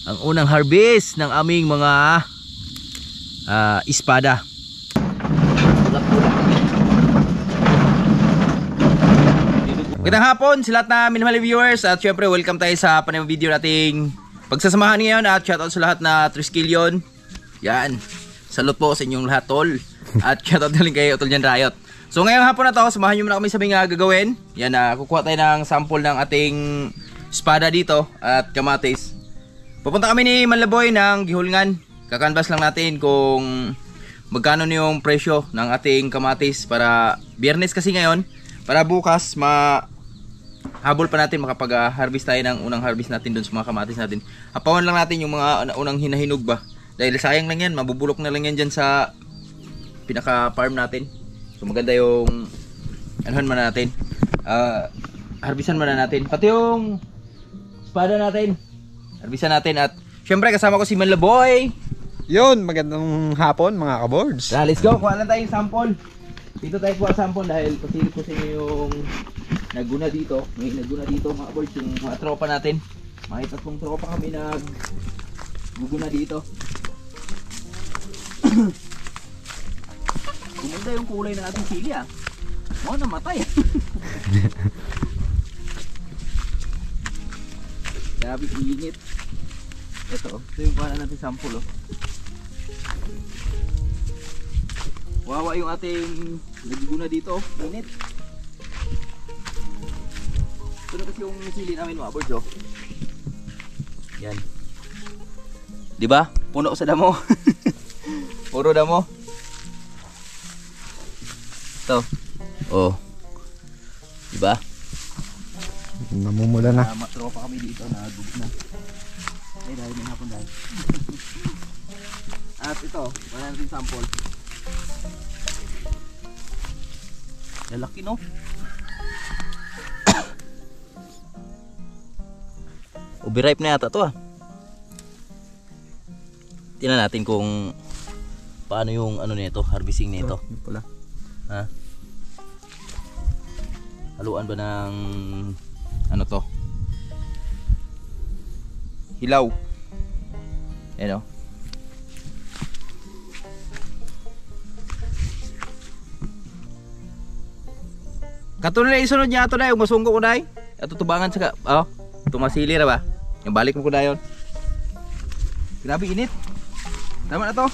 ang unang harvest ng aming mga espada. Magandang hapon sa lahat na minamahal viewers at syempre welcome tayo sa panayang video nating pagsasamahan ngayon at shoutout sa lahat na Triskelion. Yan, salute po sa inyong lahat tol at shoutout na rin kay Utol Jan Riot. So ngayong hapon na to, samahan nyo muna kami sa mga gagawin. Yan, kukuha tayo ng sample ng ating espada dito at kamatis. Pupunta kami ni Manlaboy ng Gihulngan. Kakanbas lang natin kung magkano yung presyo ng ating kamatis para Biyernes kasi ngayon, para bukas habol pa natin makapag-harvest tayo ng unang harvest natin dun sa mga kamatis natin. Hapawan lang natin yung mga unang hinahinog ba. Dahil sayang lang yan, mabubulok na lang yan dyan sa pinaka-farm natin. So maganda yung anuhan man natin. Harvestan man natin. Pati yung espada natin. Harvestan natin at syempre kasama ko si Manlaboy. Yun, magandang hapon mga kaboards. Let's go, kuha lang tayong sample. Dito tayo kuha sample dahil pasilip ko sa inyo yung naguna dito. May naguna dito mga boys, yung mga tropa natin. Mga tatlong tropa kami naguguna dito. Gumanda yung kulay ng ating sili ah. Oo, namatay. Grabe, init. Ito yung kuha natin sample oh. Wawa yung ating naguguna dito, init. Ito na kasi yung sili namin mga boys oh. Yan. Diba? Puno sa damo. Puro damo. Ito. Oh. Diba? Namumula na. Matropa kami dito na na. Ay, dahil may hapon dahil. At ito, wala natin sample. Lalaki no? Overripe na yata to ah. Tingnan natin kung paano yung ano nito, harvesting nito. Yung pula. Ha? Haluan ba ng ano to? Hilaw. Ayan o. Katulad na isunod niya ito na yung masunggo ko na at tutubangan sa tumasili na ba? Yung balik mo ko na yun. Grabe init. Tama na to.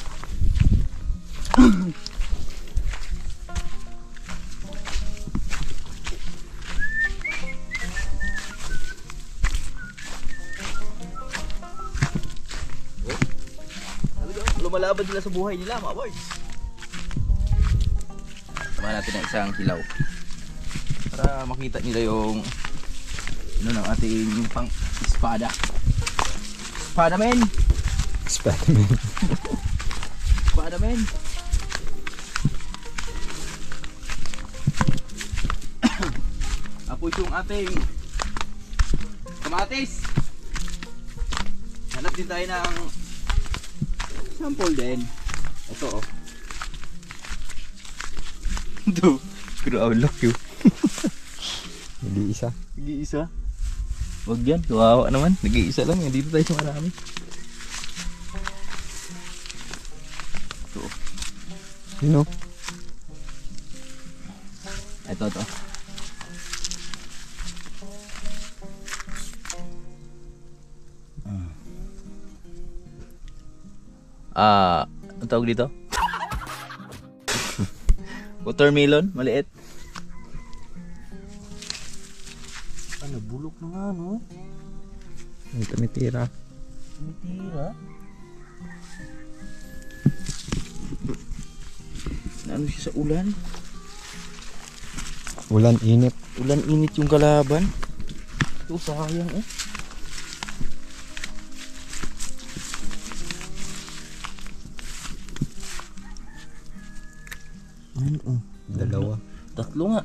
Lumalaban sila sa buhay nila mga boys. Tama natin ng isang hilaw para makita nila yung ano ng ating pang espada. Espada men. Espada men. Espada men. Tapos yung ating kamatis. Hanap din tayo ng sample din. Ito oh. Ito. Grabe laki. Nag-iisa. Nag-iisa. Wag yan. Kawawa naman. Nag-iisa lang. Dito tayo sa marami. Ito. Yun o. Ito. Ang tawag dito? Watermelon, maliit. Ano, bulok na nga, no? May tumitira. Tumitira? Ano siya sa ulan? Ulan init. Ulan init yung kalaban. Ito, sayang eh. Dalawa. Tatlo nga.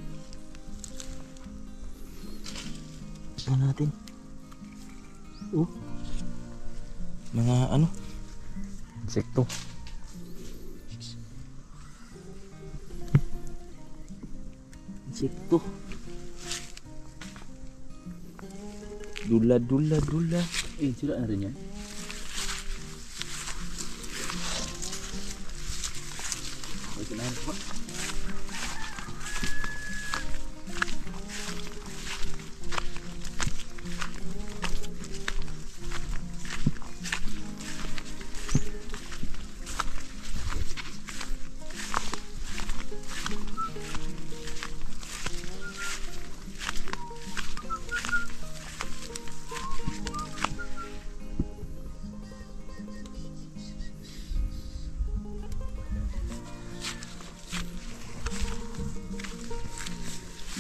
Tignan natin. Mga ano? Insekto. Insekto. Dula. Eh, sila na rin yan.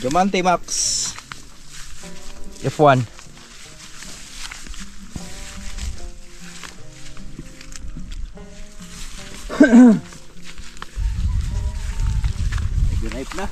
Diamante Max F1. Nag-ripe na.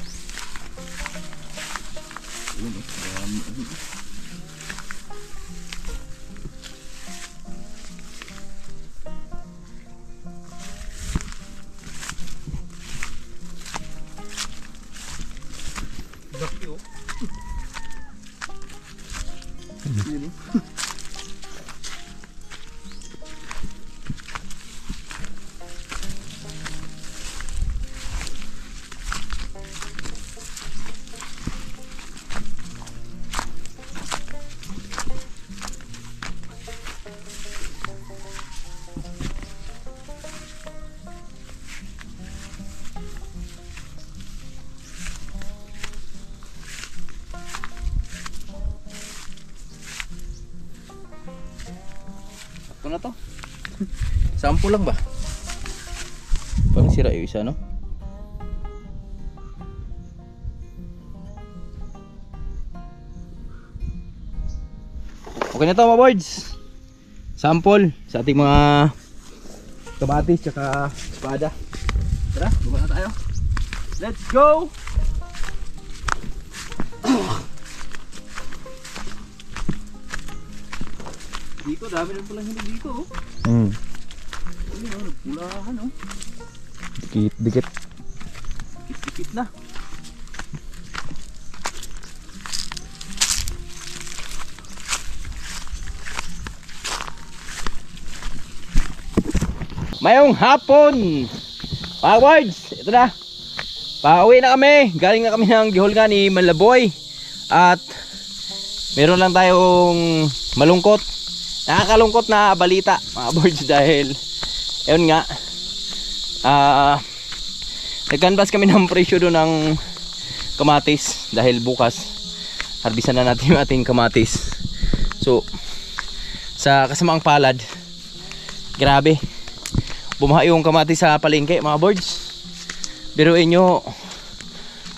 Ito na to. Sample lang ba? Parang sira yung isa, no? Okay na to mga boards. Sample sa ating mga kamatis tsaka espada. Tara, baba na tayo. Let's go! Dito, dami rin pala hindi dito, oh. Hmm. Ano, nagpulahan, oh. Dikit. Dikit na. Mayong hapon, mga boys, ito na. Pauwi na kami. Galing na kami ng gihulga ni Malaboy. At meron lang tayong malungkot, nakakalungkot na balita, mga boys, dahil ayun nga, nag-canvas kami ng presyo doon ng kamatis. Dahil bukas harbisan na natin yung ating kamatis. So sa kasamaang palad, grabe, bumaha yung kamatis sa palengke, mga boards. Biruin nyo,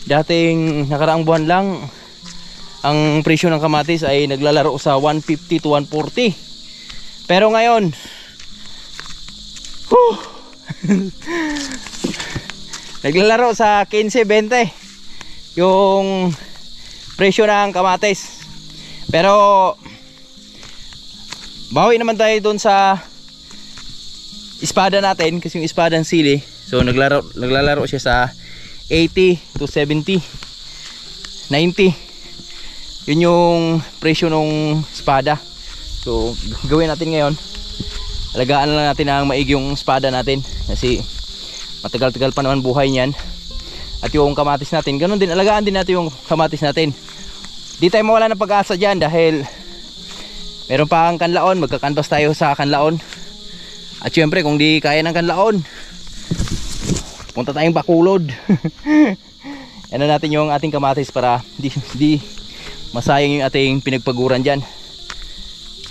dating nakaraang buwan lang ang presyo ng kamatis ay naglalaro sa 150 to 140. Pero ngayon, naglalaro sa 15-20 yung presyo ng kamatis. Pero bawi naman tayo doon sa espada natin, kasi yung espada ng sili, so naglalaro siya sa 80 to 70, 90. Yun yung presyo ng espada. So gawin natin ngayon, alagaan lang natin ang maigi yung espada natin, kasi matagal-tagal pa naman buhay niyan. At yung kamatis natin, ganun din, alagaan din natin yung kamatis natin. Di tayo mawala ng pag-asa dyan, dahil meron pa ang kanlaon, magkakanvas tayo sa kanlaon. At syempre kung di kaya ng kanlaon, punta tayong Bacolod. Ano natin yung ating kamatis para di masayang yung ating pinagpaguran dyan.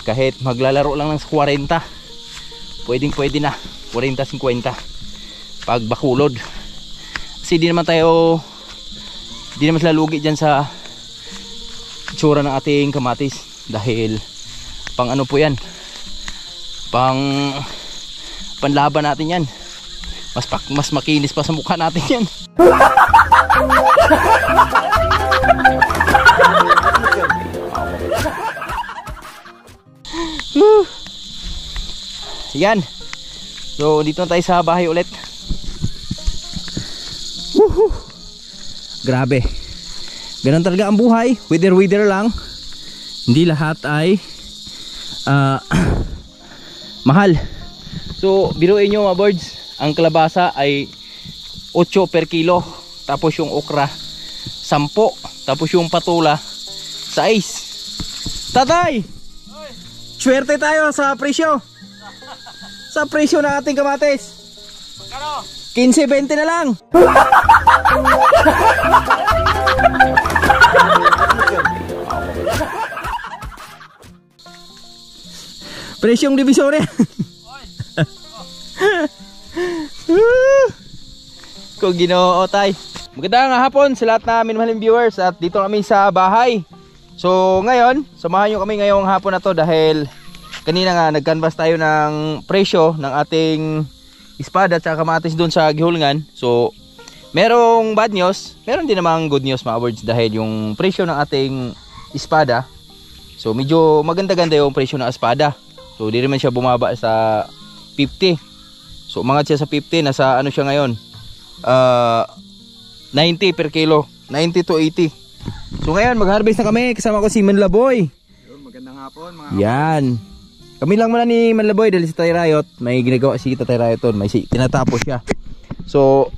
Kahit maglalaro lang ng 40, pwede na 40-50 pag Bacolod. Kasi di naman sila lugi dyan sa itsura ng ating kamatis, dahil pang ano po yan, panlaban natin yan. Mas makinis pa sa mukha natin yan. Yan. So dito na tayo sa bahay ulit. Grabe, ganun talaga ang buhay. Wither lang. Hindi lahat ay mahal. So biruin nyo mga birds, ang kalabasa ay 8 per kilo. Tapos yung okra 10. Tapos yung patula 6. Tatay, swerte tayo sa presyo. Sa presyo ng ating kamatis. Magkano? 15-20 na lang. Presyong divisoria. Kung Ginoo tay. Magandang hapon sa lahat na minmahaling viewers at dito kami sa bahay. So ngayon, samahan nyo kami ngayong hapon na to dahil kanina nga nag-canvas tayo ng presyo ng ating espada at kamatis doon sa gihulngan. So merong bad news, meron din namang good news mga birds dahil yung presyo ng ating espada, so medyo maganda-ganda yung presyo ng espada. So di naman siya bumaba sa 50. So umangat siya sa 50, nasa ano siya ngayon? 90 per kilo, 90 to 80. So ngayon mag-harvest na kami, kasama ko si Manlaboy. Magandang hapon mga Yan. Kami lang muna ni Manlaboy dahil si Tatay Riot, may ginagawa si Tatay Riot doon, may tinatapos siya. So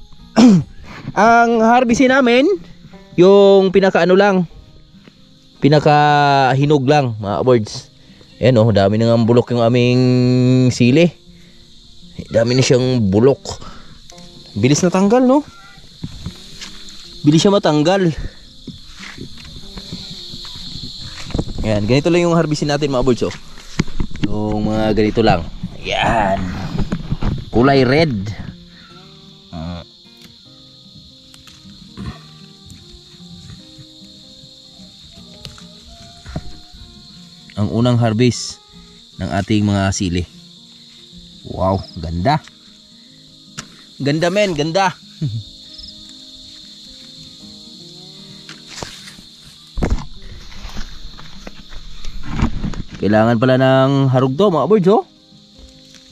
ang harvestin namin yung pinaka-ano lang, pinaka-hinog lang mga birds. Ayan oh, dami na nga bulok yung aming sili. Dami na siyang bulok. Bilis na tanggal, no? Bilis siya matanggal. Ayan, ganito lang yung harvestin natin mga birds, oh. Yung mga ganito lang. Ayan. Kulay red. Ang unang harvest ng ating mga sili. Wow, ganda. Ganda men, ganda. Kailangan pala ng harugdo mga birds, oh.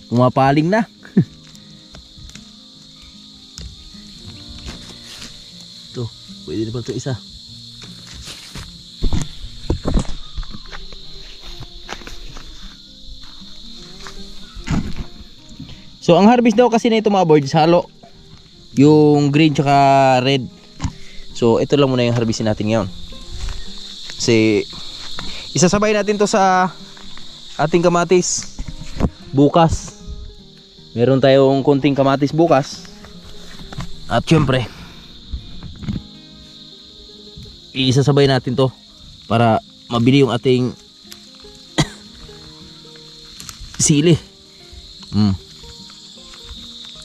Pumapaling na. Ito, pwede na pala ito isa. So ang harvest daw kasi nito mga birds, halo yung green tsaka red. So ito lang muna yung harvestin natin ngayon. Kasi isasabay natin to sa ating kamatis bukas. Meron tayong konting kamatis bukas. At syempre isasabay natin to para mabili yung ating sili.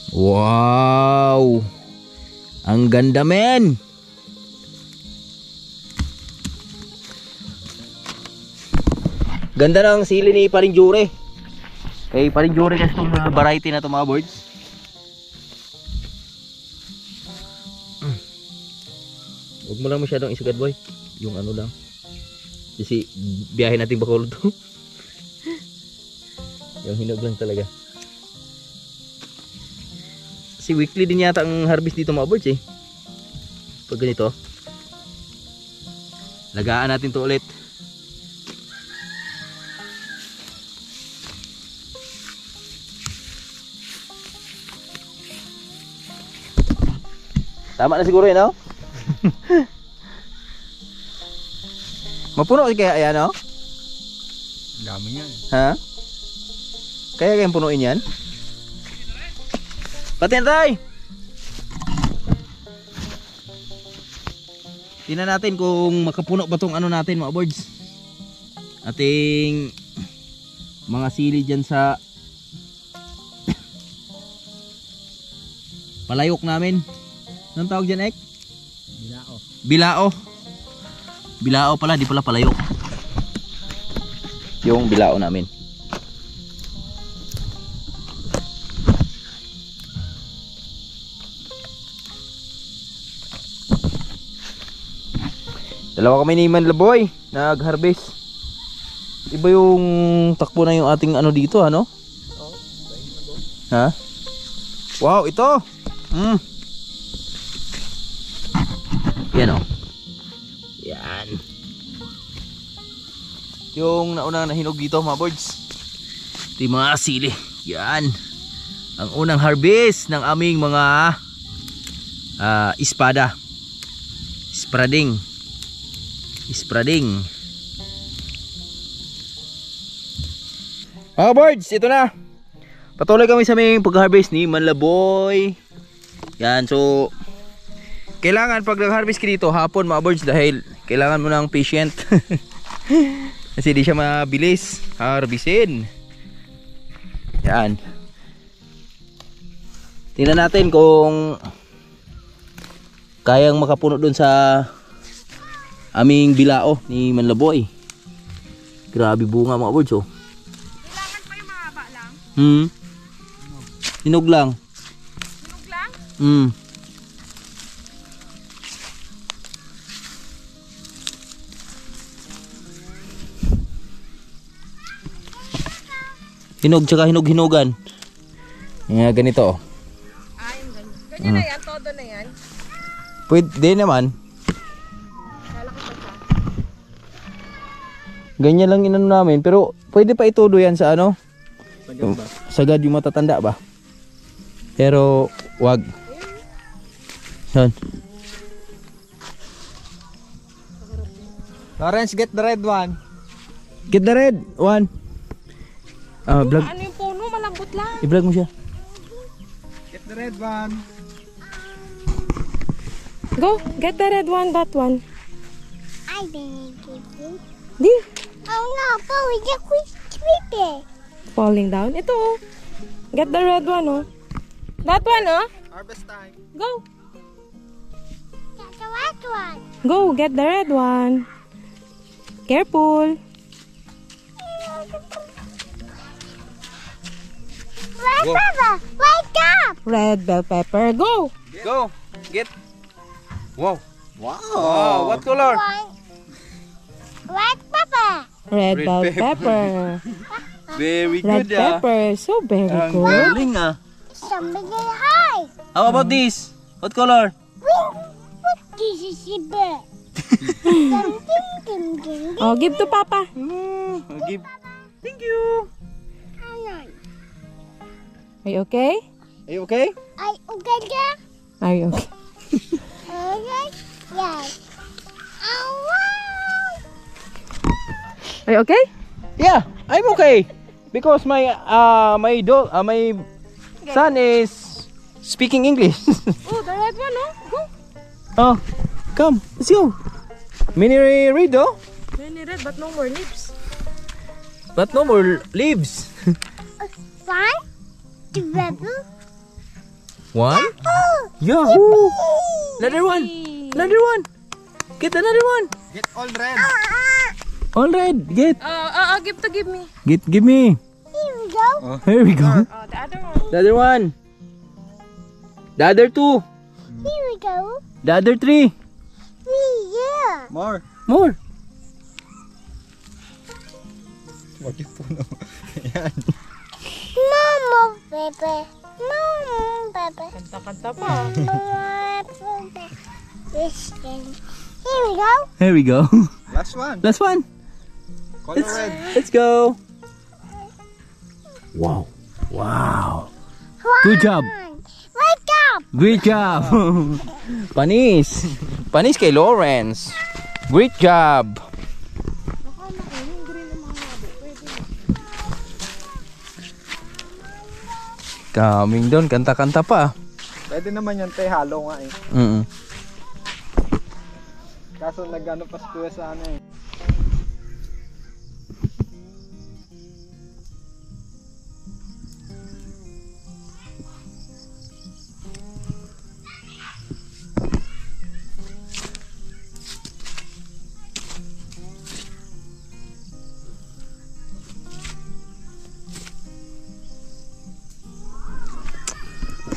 Wow, ang ganda men. Ganda ng sili ni Paring Jure. Paring Jure kasi itong variety na ito mga birds. Huwag mo lang masyadong isagad boy. Yung ano lang. Kasi biyahe natin Bacolod to. Yung hinog lang talaga. Kasi weekly din yata ang harvest dito mga birds eh. Pag ganito. Lagaan natin to ulit. Tama na siguro yun, no? Mapuno kaya yan, no? dami niyan. Ha? Kaya kayang punuin yan? Patin tay! Tingnan natin kung makapuno ba tong ano natin mga birds. Ating mga sili dyan sa palayok namin. Anong tawag dyan, Ek? Bilao. Bilao. Bilao pala, di pala palayok. Yung bilao namin. Dalawa kami ni Manlaboy nag-harvest. Iba yung takbo na yung ating ano dito, ano? Ha? Wow, ito. Yan oh. Yan. Yung naunang nahinog dito mga birds. Ito yung mga sili. Yan. Ang unang harvest ng aming mga Espada. Sprading. Mga birds, ito na. Patuloy kami sa aming pag-harvest ni Manlaboy. Yan, so kailangan pag nag-harvest ka dito hapon mga birds dahil kailangan mo ng patient. Kasi di siya mabilis harvestin. Yan. Tingnan natin kung kayang makapuno dun sa aming bilao ni Manlaboy. Grabe bunga mga birds oh. Kailangan pa yung mahaba lang? Hinog lang. Hinog lang? Hinog tsaka hinog-hinogan. Nga ganito oh. Yung ganyan. Ganyan na yan, todo na yan. Pwede naman. Lalaki pa siya. Ganyan lang inano namin pero pwede pa itudo yan sa ano? Sagad yung matatanda ba? Pero wag. Yan. Lawrence, get the red one. Get the red one. Vlog. Ano yung puno? Malambot lang. I-vlog mo siya. Get the red one. Go, get the red one, that one. I didn't give you. Di, Oh no, but we just creepy. falling down. Ito oh. Get the red one oh. That one oh. Harvest time. Go. Get the red one. Go, get the red one. Careful. Red pepper, wake up. Red bell pepper, go. Go. Get. Wow. Wow. What color? One. Red pepper. Red Red bell pepper. pepper. Very Red good ah. pepper, so very Ang good. galing ah. Somebody high. How about this? What color? What this is a bird? Ding. Oh, give to Papa. I'll give. Thank you. Are you okay? Are you okay? I okay. Are you okay? Okay. Yes. Oh wow. Are you okay? Yeah, I'm okay. Because my son is speaking English. Oh, the red one oh. Go. Oh, come, let's go. Mini read oh, Many red but no more leaves. but no more leaves. One. Two pepper. One? Oh. Yahoo! Another one. Another one. Get another one. Get all red. All right, get. Give me. Give me. Here we go. Here we go. Oh, the other one. The other one. The other two. Here we go. The other three. Yeah. More. More. Wag yung puno. Yan. No more pepper. No more pepper. Kanta-kanta pa. No more pepper. This thing. Here we go. Here we go. Last one. Last one. Color red. Let's go. Wow. Wow. Good job. Wake up. Great job. Panis. Panis kay Lawrence. Great job. Kaming doon, kanta-kanta pa. Pwede naman yan, te. Halo nga eh. Kaso nag-ano pa sa ano eh.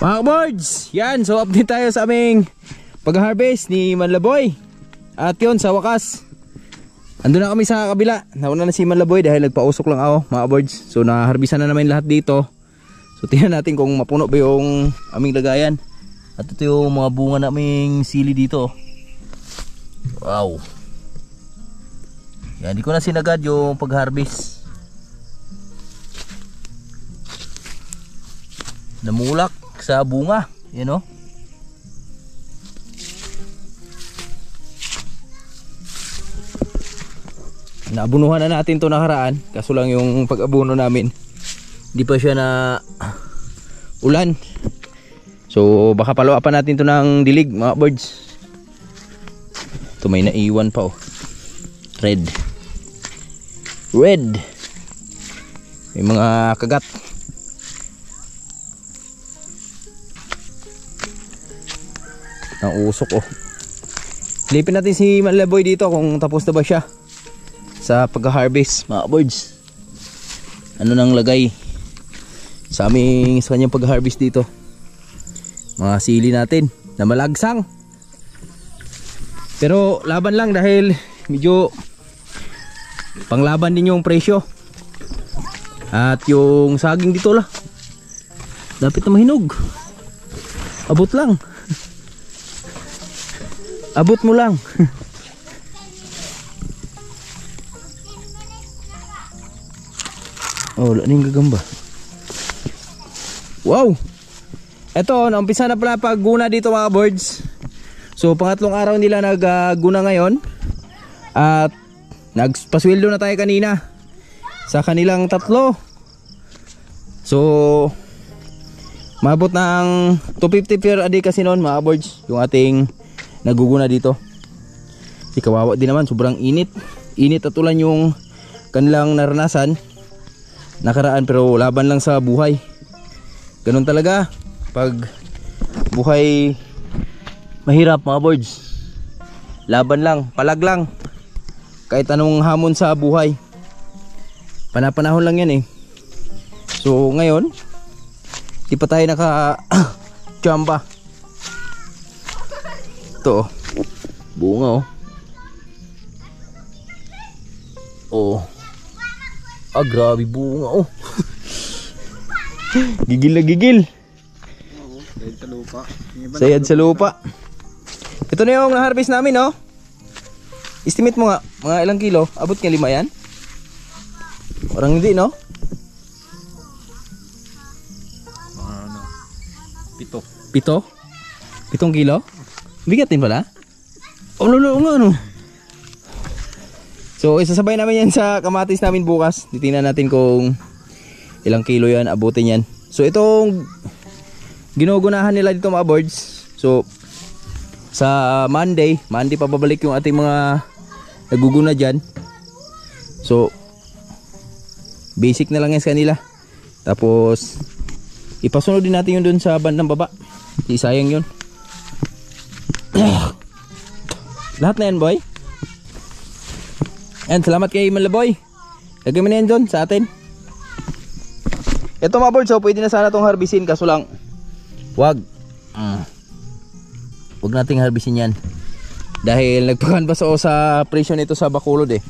Mga birds, yan, so update tayo sa aming pag-harvest ni Manlaboy. At yun, sa wakas ando na kami sa kabila. Nauna na si Manlaboy dahil nagpausok lang ako mga birds. So naharbisan na namin lahat dito. So tingnan natin kung mapuno ba yung aming lagayan. At ito yung mga bunga naming sili dito. Wow. Yan, di ko na sinagad yung pag-harvest. Namulak sa bunga, you know. Naabunuhan na natin to nakaraan, kaso lang yung pag-abuno namin hindi pa siya na ulan. So baka paluapan natin to ng dilig mga birds. Ito may naiwan pa oh. Red. May mga kagat. Ang usok oh. Silipin natin si Malaboy dito kung tapos na ba siya sa pag-harvest mga birds. Ano nang lagay sa kanyang pag-harvest dito. Mga sili natin na malagsang. Pero laban lang dahil medyo panglaban din yung presyo. At yung saging dito lah dapat na mahinog. Abot lang. Abot mo lang. Oh, wala na yung gagamba. Wow! Eto, naumpisa na pala pagguna dito mga birds. So, pangatlong araw nila nagguna ngayon. At nagpasweldo na tayo kanina sa kanilang tatlo. So, mabot ng 250 per a day kasi noon mga birds yung ating naguguna dito. Kasi kawawa din naman, sobrang init. Init at ulan yung kanilang naranasan nakaraan, pero laban lang sa buhay. Ganun talaga pag buhay mahirap mga birds. Laban lang, palag lang. Kahit anong hamon sa buhay, panapanahon lang yan eh. So ngayon di pa tayo naka chamba. Ito oh, bunga oh. Oh, ah grabe bunga oh. Gigil na gigil. Sayad sa lupa. Sayad sa lupa. Ito na yung na-harvest namin oh. Estimate mo nga, mga ilang kilo? Abot nga 5 yan? Parang hindi no? Ano? 7 kilo? Bigat din pala? Oh lolo nga ano. So isasabay namin yan sa kamatis namin bukas. Titingnan natin kung ilang kilo yan, abutin yan. So itong ginugunahan nila dito mga birds. So sa Monday pa babalik yung ating mga naguguna dyan. So basic na lang yan sa kanila. Tapos ipasunod din natin yun dun sa bandang baba. Sayang yun. Lahat na yan boy. And salamat kay Malaboy. Lagay mo na yan dun sa atin. Ito mga birds, so pwede na sana itong harbisin, kaso lang wag nating harbisin yan dahil nagpakanbas ako sa presyo nito sa Bacolod eh.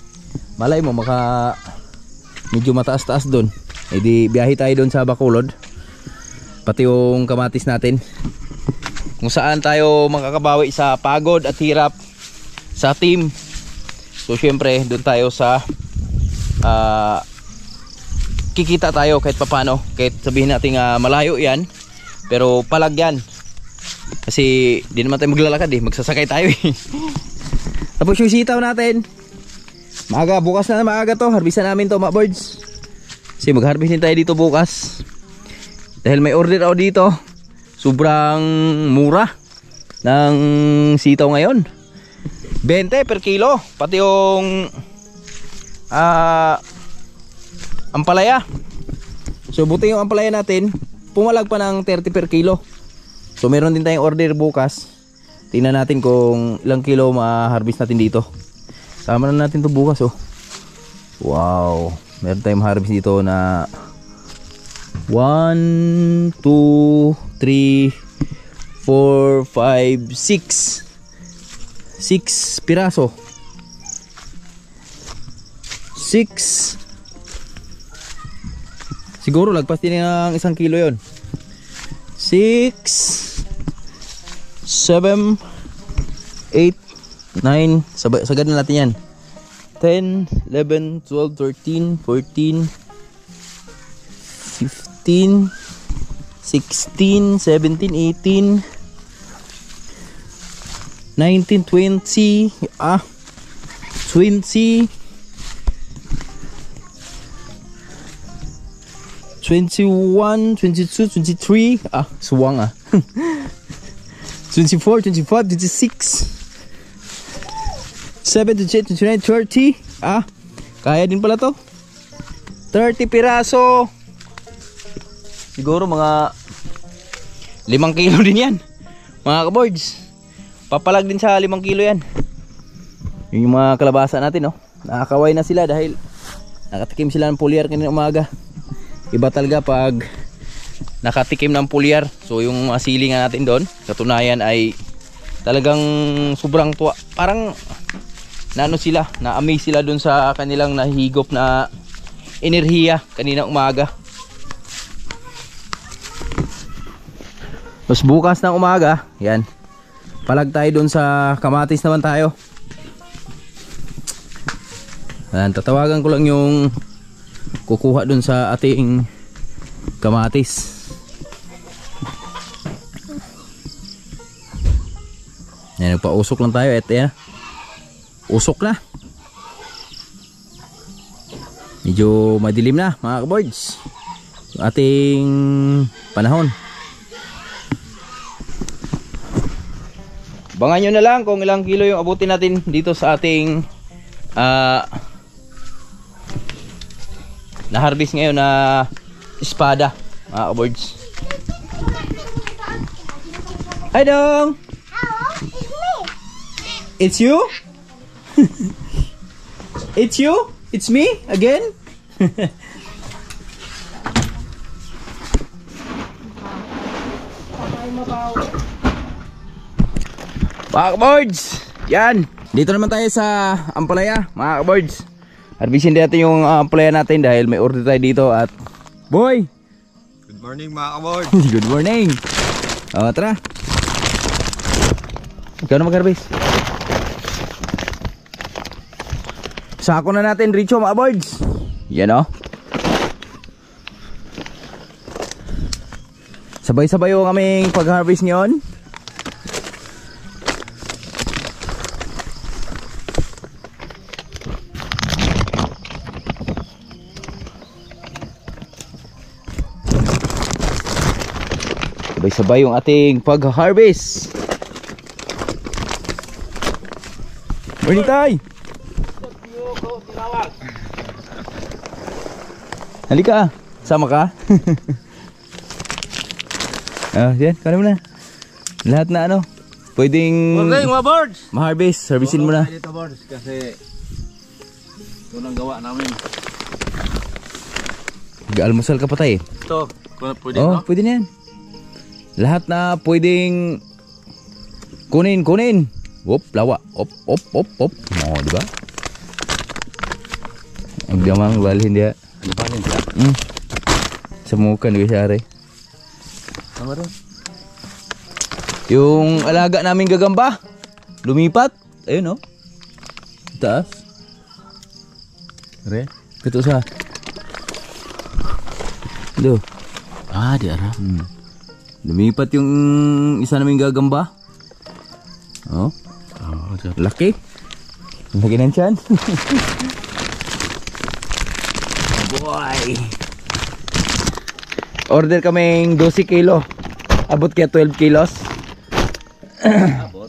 Malay mo maka medyo mataas-taas dun, eh di biyahe tayo dun sa Bacolod, pati yung kamatis natin, kung saan tayo makakabawi sa pagod at hirap sa team. So syempre dun tayo sa kikita tayo kahit papano, kahit sabihin natin malayo yan, pero palag yan kasi di naman tayo maglalakad eh, magsasakay tayo eh. Tapos yung sitaw natin maaga, bukas na maaga to, harbisan namin to mga birds kasi mag-harvest din tayo dito bukas dahil may order ako dito. Sobrang mura ng sitaw ngayon, 20 per kilo, pati yung ampalaya. So buti yung ampalaya natin pumalag pa ng 30 per kilo. So meron din tayong order bukas. Tingnan natin kung ilang kilo ma-harvest natin dito. Sama na natin to bukas oh. Wow, meron tayong ma-harvest dito na 1, 2, 3, 4, 5, 6 piraso. 6 siguro lagpas din ng 1 kilo yon. 6, 7, 8, 9, sagad na natin yan. 10, 11, 12, 13, 14, 15, 16, 17, 18, 19, 20, 20, 21, 22, 23. Ah, suwang ah. 24, 25, 26. 7, 28, 29, 30. Ah, kaya din pala to. 30 piraso. Siguro mga 5 kilo din yan. Mga kaboards. Papalag din sa 5 kilo yan. Yung mga kalabasa natin, no? Nakakaway na sila dahil nakatikim sila ng pulyar kanina umaga. Iba talaga pag nakatikim ng pulyar. So yung mga silingan natin doon, katunayan ay talagang sobrang tuwa. Parang naano sila, na-amaze sila doon sa kanilang nahigop na enerhiya kanina umaga. Tapos bukas ng umaga, yan, palag tayo doon sa kamatis naman tayo. Yan, tatawagan ko lang yung kukuha doon sa ating kamatis. Yan, nagpa-usok lang tayo. Eto yan, usok na. Medyo madilim na mga kaboards yung ating panahon. Abangan nyo na lang kung ilang kilo yung abutin natin dito sa ating na-harvest ngayon na espada mga kaboards. Hi Dong! It's you? It's you? It's me again? Mga kaboards, yan, dito naman tayo sa ampalaya mga kaboards. Harvestin natin yung ampalaya natin dahil may order tayo dito. At boy, Good morning mga kaboard. good morning. Tara, ikaw na mag-harvest. Sako na natin Richo mga boards. Yan o, sabay-sabay yung aming pag-harvest nyon. Sabay-sabay yung ating pag-harvest. Morning tay. Halika, sama ka. Yan, kaya mo na. Lahat na ano, pwedeng Mga boards. ma-harvest, servicein mo na. Dito boards kasi ito nang gawa namin. Mag-almusal ka pa tayo. Ito, pwede Oh, no? pwede na yan. Lahat na pwedeng kunin. Wop, lawa. Op. Oh, di ba? Ang damang balhin dia. Ano pa rin siya? Sa muka ni Sari. Tama rin. Yung alaga naming gagamba, lumipat. Ayun, oh. Taas. Re? Ito sa. Do. Ah, di ara. Lumipat yung isa naming gagamba. Oh. Oh, Laki. Laki ng tiyan. Boy. Order kaming 12 kilo. Abot kaya 12 kilos. abot.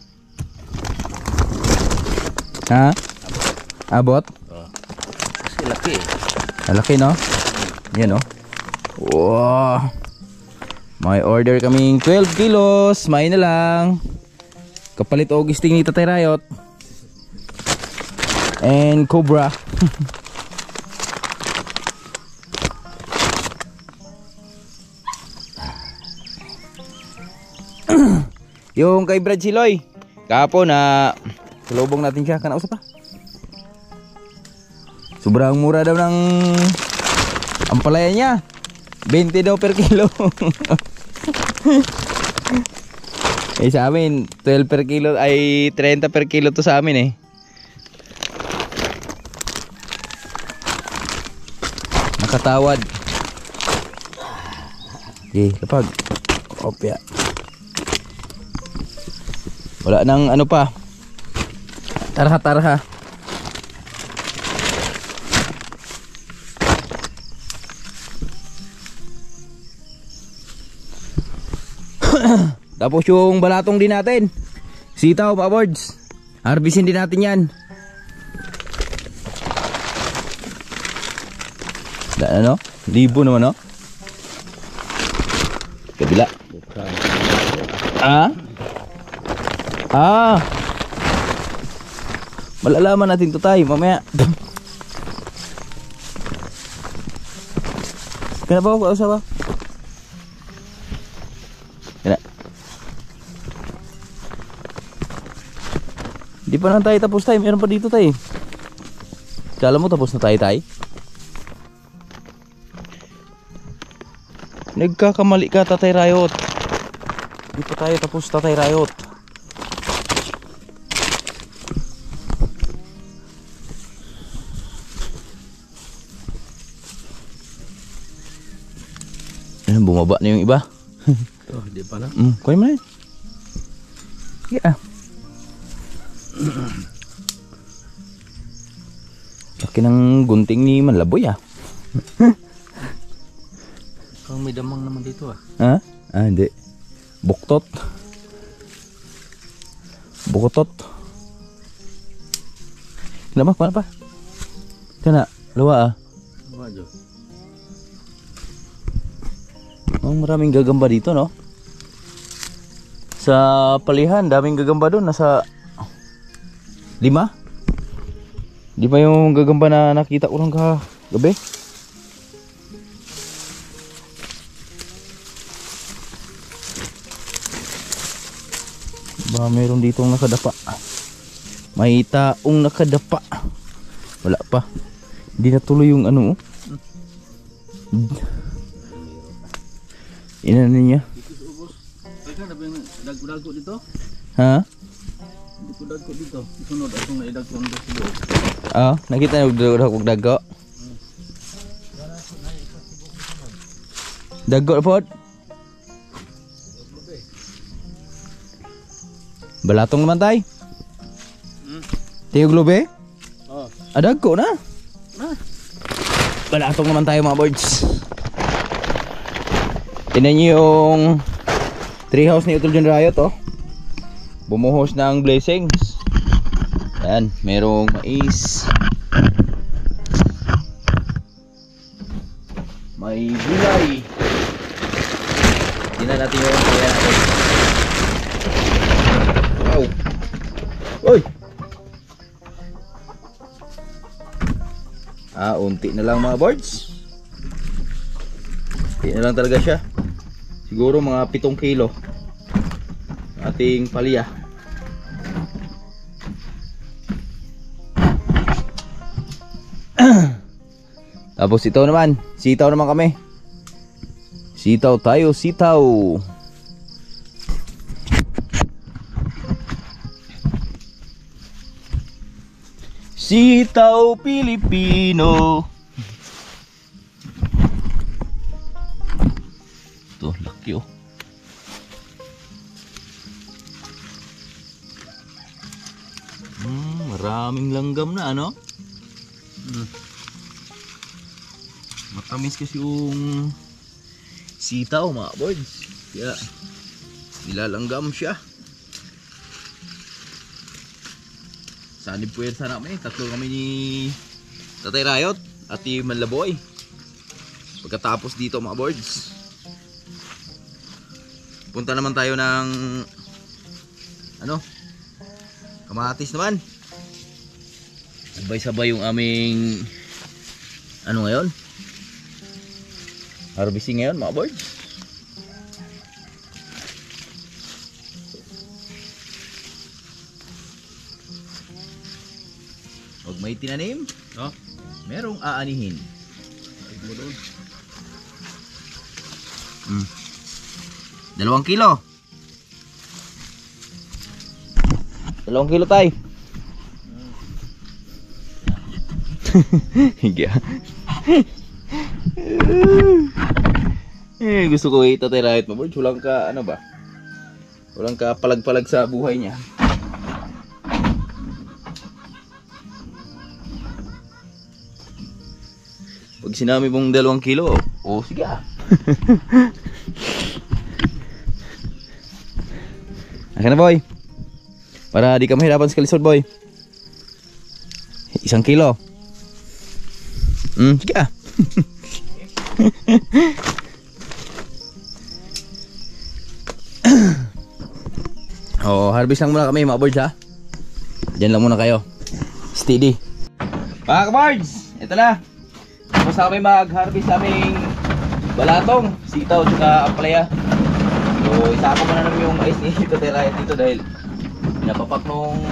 Ha? Abot? Kasi laki eh. Laki no? Yan no? Wow. May order kaming 12 kilos. May na lang. Kapalit Augusting ni Tatay Rayot. And Cobra. Yung kay Brad Siloy, kahapon na salubong natin siya. Kanausap pa. Sobrang mura daw ng ampalaya niya. 20 daw per kilo. Eh sa amin 12 per kilo ay 30 per kilo to sa amin eh. Nakatawad. Okay, lapag. Opya. Wala nang ano pa. Tarha. Tapos yung balatong din natin. Sitaw, mga boards. Harvestin din natin yan. Ano? Libo naman, no? Kabila. Malalaman natin to tayo mamaya. Kena ba ako usap ba? Kena. Di pa na tayo tapos tayo. Meron pa dito tayo. Kala mo tapos na tayo tayo? Nagkakamali ka, Tatay Rayot. Di pa tayo tapos, Tatay Rayot. Bumaba na yung iba. Di pa na. Kuha mo na yun. Yeah. Laki ng gunting ni Manlaboy ah. Kang may damang naman dito ah. Ha? Hindi. Buktot. Bukotot. Kenapa? Kenapa? Kena, luwa ah. Wajo. Oh, maraming gagamba dito, no? Sa palihan, daming gagamba doon. Nasa 5? Di ba yung gagamba na nakita ko lang kagabi? Ba, meron ditong nakadapa. May taong nakadapa. Wala pa. Hindi natuloy yung ano. Inano niya? Ay ka, nabi yung dago dito? Ha? Hindi ko dago dito. Isunod akong naidago ang dito. Nakita niyo dago. Dago pod. Balatong naman tay. Tiyo globe? Oh. Dago na. Balatong naman tayo mga boards. Tingnan nyo yung treehouse ni Utol John Rayot, oh. Bumuhos ng blessings. Ayan, merong mais. May gulay. Tingnan natin yung kaya natin. Wow. Uy! Unti na lang mga boards. Unti na lang talaga siya. Siguro mga 7 kilo ating palya. Tapos sitaw naman. Sitaw naman kami. Sitaw tayo, sitaw. Sitaw Pilipino. Laki oh. Maraming langgam na ano? Matamis kasi yung sitaw mga boys. Kaya nilalanggam siya. Sanib puwersa namin. Tatlo kami ni Tatay Rayot at ni Manlaboy. Pagkatapos dito mga boys, punta naman tayo ng ano? Kamatis naman. Sabay-sabay yung aming ano ngayon? Harvesting ngayon mga boys. Huwag may tinanim, No? merong aanihin. Mo doon. 2 kilo. 2 kilo tay. Higa. Gusto ko Tatay Rayot mo, board. Walang ka ano ba? Walang ka palag-palag sa buhay niya. Pag sinami mong 2 kilo, sige ah. Akin na boy. Para di ka mahirapan sa kalisod boy. 1 kilo. Sige ah. Oh, harvest lang muna kami mga boards ha. Diyan lang muna kayo. Steady. Mga ka-boards, ito na. Tapos na kami mag-harvest aming balatong, sitaw, tsaka ampalaya. So, isa ko muna naman yung mais ni Tito Terayat dito dahil pinapapak nung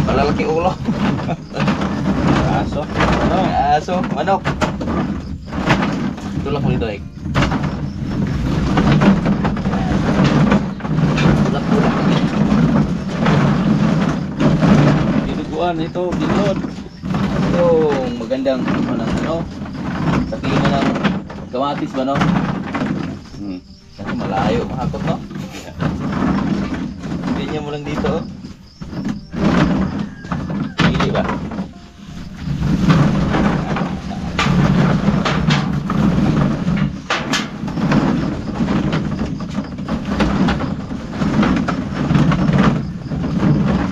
malalaki ulo. Aso, manok. Ito lang ko dito, Ek. Tulak-tulak. Dinuguan ito, binod. Yung magandang sa klima ng kamatis ba, no? Kasi malayo, mahakot, no? Ganyan mo lang dito, oh. Pili ba?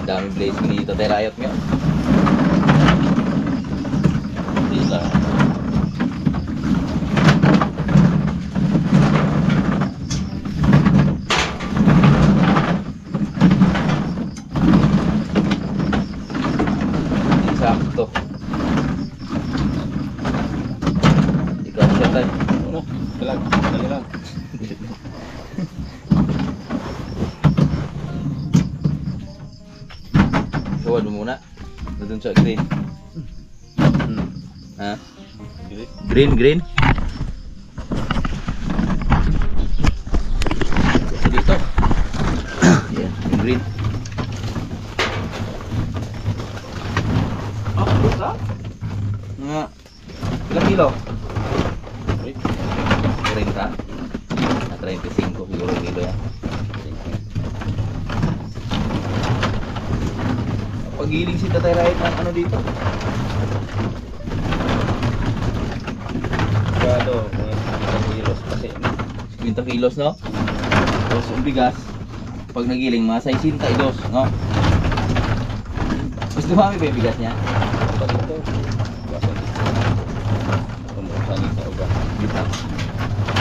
Daming place ko dito, terayot mo yun. Dito. Sakto. Ikaw siya tayo. Ano? Dali lang. Huwag mo muna. Doon sa green. Ha? Green. Dito. Yan, yung green. Oh, buta? Nga. Ilang kilo? 30. 35 siguro kilo yan. Pagiling si Tatay Rahit ng ano dito? Sigurado, mga 50 kilos kasi. 50 kilos, no? Tapos yung bigas, pag nagiling, mga 62, no? Mas dumami ba yung bigas niya? Pag ito, basa dito. Tumusan sa uga. Dito.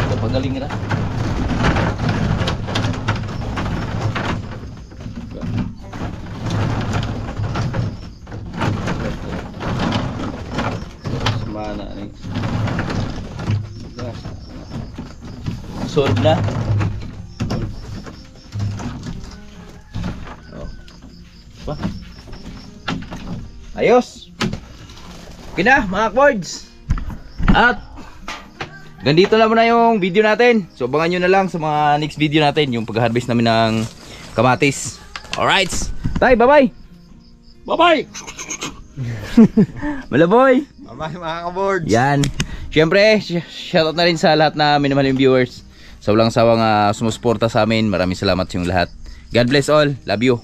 So, pagaling nila. Semana nih. Gas. Solve na. Oh. Pa. Ayos. Okay na mga boards. At ganito lang muna yung video natin. So abangan nyo na lang sa mga next video natin yung pag-harvest namin ng kamatis. Alright. Bye, bye-bye. Bye-bye. Malaboy. Bye-bye mga ka-boards. Yan. Siyempre, shoutout na rin sa lahat na minamahal yung viewers. Sa walang sawang sumusuporta sa amin. Maraming salamat sa yung lahat. God bless all. Love you.